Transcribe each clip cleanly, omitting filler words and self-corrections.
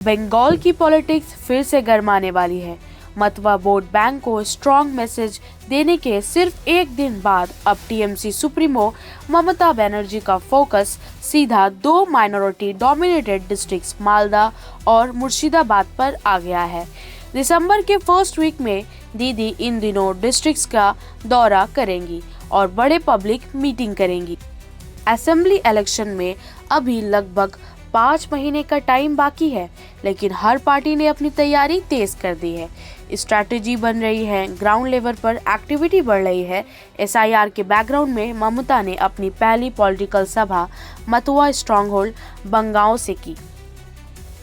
बंगाल की पॉलिटिक्स फिर से गरमाने वाली है। मतवा वोट बैंक को स्ट्रॉन्ग मैसेज देने के सिर्फ एक दिन बाद अब टीएमसी सुप्रीमो ममता बनर्जी का फोकस सीधा दो माइनॉरिटी डोमिनेटेड डिस्ट्रिक्ट्स मालदा और मुर्शिदाबाद पर आ गया है। दिसंबर के फर्स्ट वीक में दीदी इन दिनों डिस्ट्रिक्ट्स का दौरा करेंगी और बड़े पब्लिक मीटिंग करेंगी। असेंबली इलेक्शन में अभी लगभग 5 महीने का टाइम बाकी है, लेकिन हर पार्टी ने अपनी तैयारी तेज कर दी है। स्ट्रैटेजी बन रही है, ग्राउंड लेवल पर एक्टिविटी बढ़ रही है। एसआईआर के बैकग्राउंड में ममता ने अपनी पहली पॉलिटिकल सभा मतवा स्ट्रॉन्गहोल्ड बंगाओं से की।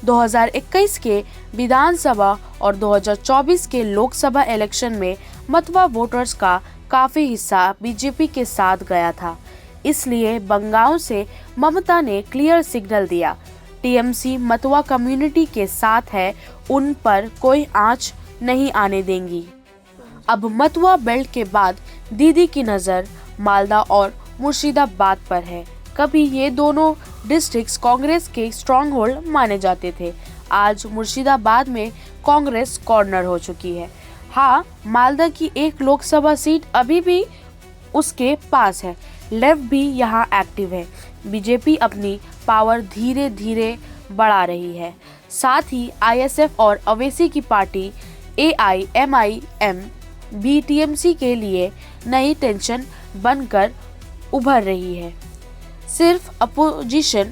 2021 के विधानसभा और 2024 के लोकसभा इलेक्शन में मतवा वोटर्स का काफी हिस्सा बीजेपी के साथ गया था, इसलिए बंगाल से ममता ने क्लियर सिग्नल दिया, टीएमसी मतवा कम्युनिटी के साथ है, उन पर कोई आंच नहीं आने देंगी। अब मतवा बेल्ट के बाद दीदी की नज़र मालदा और मुर्शिदाबाद पर है। कभी ये दोनों डिस्ट्रिक्ट्स कांग्रेस के स्ट्रॉन्ग होल्ड माने जाते थे, आज मुर्शिदाबाद में कांग्रेस कॉर्नर हो चुकी है। हाँ, मालदा की एक लोकसभा सीट अभी भी उसके पास है, लेफ्ट भी यहाँ एक्टिव है। बीजेपी अपनी पावर धीरे धीरे बढ़ा रही है। साथ ही आईएसएफ और अवैसी की पार्टी एआईएमआईएम भी टीएमसी के लिए नई टेंशन बनकर उभर रही है। सिर्फ अपोजिशन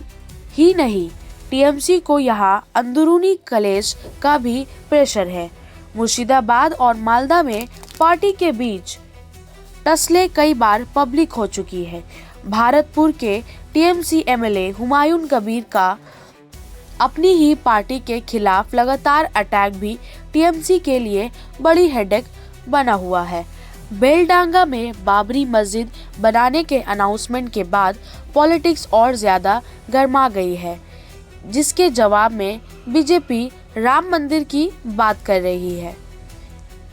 ही नहीं, टीएमसी को यहाँ अंदरूनी कलेश का भी प्रेशर है। मुर्शिदाबाद और मालदा में पार्टी के बीच टसले कई बार पब्लिक हो चुकी है। भारतपुर के टीएमसी एमएलए हुमायूं कबीर का अपनी ही पार्टी के खिलाफ लगातार अटैक भी टीएमसी के लिए बड़ी हेडेक बना हुआ है। बेलडांगा में बाबरी मस्जिद बनाने के अनाउंसमेंट के बाद पॉलिटिक्स और ज्यादा गर्मा गई है, जिसके जवाब में बीजेपी राम मंदिर की बात कर रही है।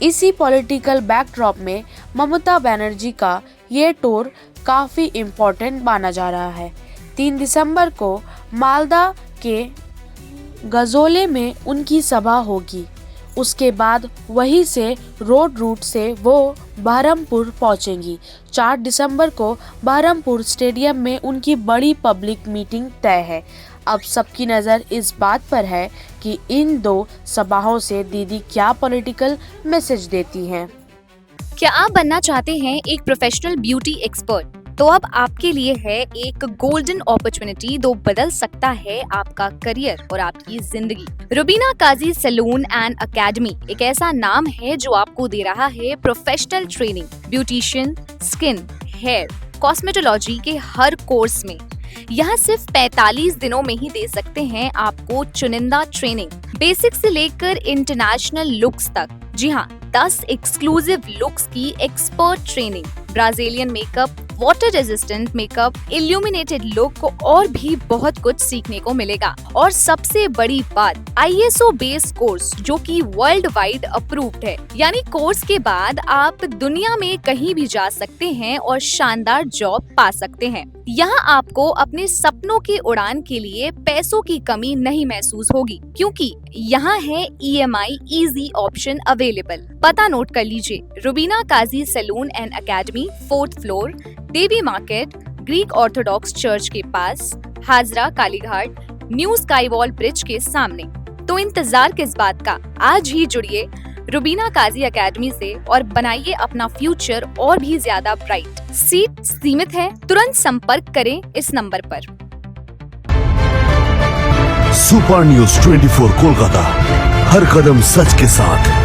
इसी पॉलिटिकल बैकड्रॉप में ममता बनर्जी का ये टूर काफ़ी इम्पोर्टेंट माना जा रहा है। 3 दिसंबर को मालदा के गजोले में उनकी सभा होगी। उसके बाद वहीं से रोड रूट से वो बहरमपुर पहुंचेंगी। 4 दिसंबर को बहरमपुर स्टेडियम में उनकी बड़ी पब्लिक मीटिंग तय है। अब सबकी नज़र इस बात पर है कि इन 2 सभाओं से दीदी क्या पॉलिटिकल मैसेज देती हैं। क्या आप बनना चाहते हैं एक प्रोफेशनल ब्यूटी एक्सपर्ट? तो अब आपके लिए है एक गोल्डन अपॉर्चुनिटी जो बदल सकता है आपका करियर और आपकी जिंदगी। Rubina Kazi salon and academy एक ऐसा नाम है जो आपको दे रहा है professional training, beautician, skin, hair, cosmetology के हर कोर्स में। यहाँ सिर्फ 45 दिनों में ही दे सकते हैं आपको चुनिंदा ट्रेनिंग, बेसिक से लेकर इंटरनेशनल लुक्स तक। जी हाँ, 10 एक्सक्लूसिव लुक्स की expert training, Brazilian makeup, water resistant makeup, illuminated look और भी बहुत कुछ सीखने को मिलेगा। और सबसे बड़ी बात, ISO बेस्ड कोर्स जो कि वर्ल्ड वाइड अप्रूव्ड है। यानी कोर्स के बाद आप दुनिया में कहीं भी जा सकते हैं और शानदार जॉब पा सकते हैं। यहाँ आपको अपने सपनों की उड़ान के लिए पैसों की कमी नहीं महसूस होगी, क्योंकि यहाँ है EMI इजी ऑप्शन अवेलेबल। पता नोट कर लीजिए, Rubina Kazi salon and academy, 4th floor, Devi market, Greek Orthodox church के पास, Hazra Kalighat, new sky wall bridge के सामने। तो इंतजार किस बात का, आज ही जुड़िए रुबीना काजी एकेडमी से और बनाइए अपना फ्यूचर और भी ज्यादा ब्राइट। सीट सीमित है, तुरंत संपर्क करें इस नंबर पर। सुपर न्यूज़ 24 कोलकाता, हर कदम सच के साथ।